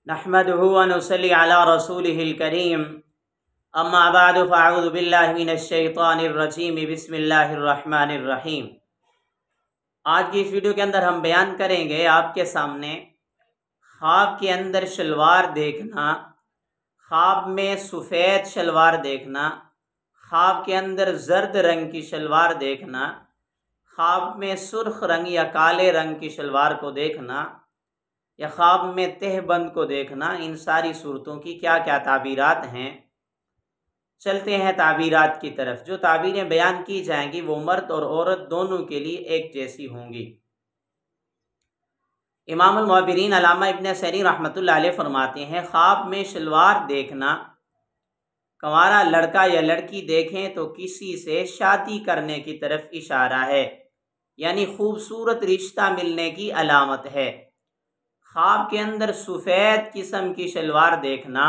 नहमदुहु व नुसल्ली अला रसूलिहिल करीम अम्मा बाद फ़अऊज़ु बिल्लाहि मिनश शैतानिर रजीम बिस्मिल्लाहिर रहमानिर रहीम। आज की इस वीडियो के अंदर हम बयान करेंगे आपके सामने ख्वाब के अंदर शलवार देखना, ख्वाब में सफ़ेद शलवार देखना, ख्वाब के अंदर जर्द रंग की शलवार देखना, ख्वाब में सुर्ख रंग या काले रंग की शलवार को देखना या ख्वाब में तहबंद को देखना, इन सारी सूरतों की क्या क्या ताबीरात हैं। चलते हैं ताबीरात की तरफ। जो ताबीरें बयान की जाएंगी वो मर्द और औरत दोनों के लिए एक जैसी होंगी। इमामुल मुअब्बिरीन अल्लामा इब्न सरी रहमतुल्लाह अलैह फरमाते हैं, ख्वाब में शलवार देखना, कंवारा लड़का या लड़की देखें तो किसी से शादी करने की तरफ इशारा है, यानी खूबसूरत रिश्ता मिलने की अलामत है। ख्वाब के अंदर सफ़ेद किस्म की शलवार देखना,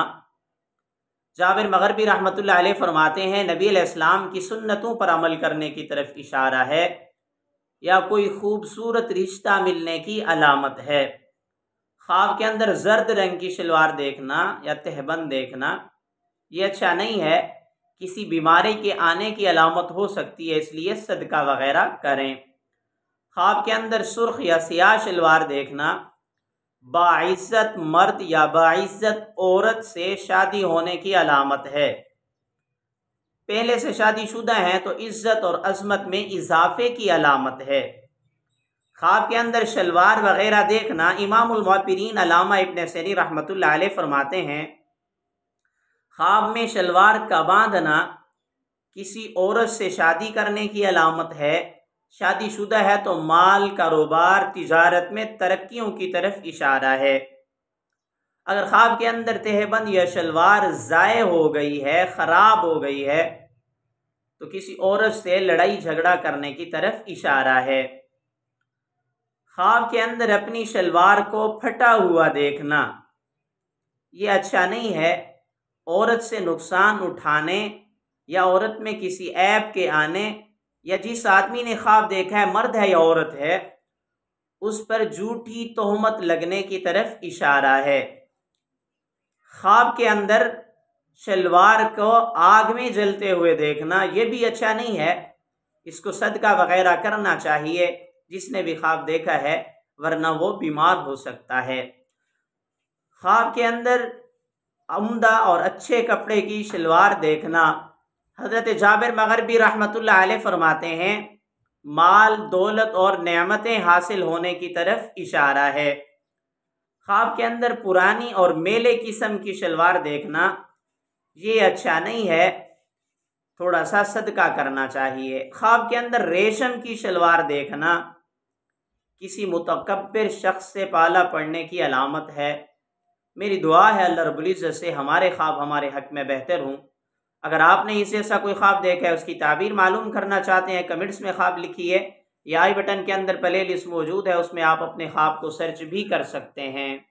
जाबिर मग़रिबी रहमतुल्लाह अलैह फरमाते हैं, नबी अलैहिस्सलाम की सुन्नतों पर अमल करने की तरफ इशारा है या कोई खूबसूरत रिश्ता मिलने की अलामत है। ख्वाब के अंदर जर्द रंग की शलवार देखना या तहबंद देखना ये अच्छा नहीं है, किसी बीमारी के आने की अलामत हो सकती है, इसलिए सदका वगैरह करें। ख्वाब के अंदर सुर्ख या सियाह शलवार देखना बाइज्जत मर्द या बाइज्जत औरत से शादी होने की अलामत है। पहले से शादीशुदा हैं तो इज्जत और अजमत में इजाफे की अलामत है। ख्वाब के अंदर शलवार वगैरह देखना, इमामुल मुअब्बिरीन अल्लामा इब्न सरी रहमतुल्लाह अलैह फरमाते हैं, ख्वाब में शलवार का बांधना किसी औरत से शादी करने की अलामत है। शादीशुदा है तो माल, कारोबार, तिजारत में तरक्कियों की तरफ इशारा है। अगर ख्वाब के अंदर तहबंद या शलवार ज़ाय हो गई है, ख़राब हो गई है, तो किसी औरत से लड़ाई झगड़ा करने की तरफ इशारा है। ख्वाब के अंदर अपनी शलवार को फटा हुआ देखना ये अच्छा नहीं है। औरत से नुकसान उठाने या औरत में किसी ऐब के आने या जिस आदमी ने ख्वाब देखा है, मर्द है या औरत है, उस पर झूठी तोहमत लगने की तरफ इशारा है। ख्वाब के अंदर शलवार को आग में जलते हुए देखना ये भी अच्छा नहीं है, इसको सदका वगैरह करना चाहिए जिसने भी ख्वाब देखा है, वरना वो बीमार हो सकता है। ख्वाब के अंदर उम्दा और अच्छे कपड़े की शलवार देखना, हज़रत जाबिर मग़रिबी रहमतुल्लाह अलैह फरमाते हैं, माल, दौलत और नेमतें हासिल होने की तरफ इशारा है। ख्वाब के अंदर पुरानी और मेले किस्म की शलवार देखना ये अच्छा नहीं है, थोड़ा सा सदका करना चाहिए। ख्वाब के अंदर रेशम की शलवार देखना किसी मुतकब्बिर शख्स से पाला पड़ने की अलामत है। मेरी दुआ है अल्लाह रब्बुल इज़्ज़त से हमारे ख्वाब हमारे हक़ में बेहतर हों। अगर आपने इसे ऐसा कोई ख्वाब देखा है, उसकी ताबीर मालूम करना चाहते हैं, कमेंट्स में ख्वाब लिखिए या आई बटन के अंदर प्ले लिस्ट मौजूद है, उसमें आप अपने ख्वाब को सर्च भी कर सकते हैं।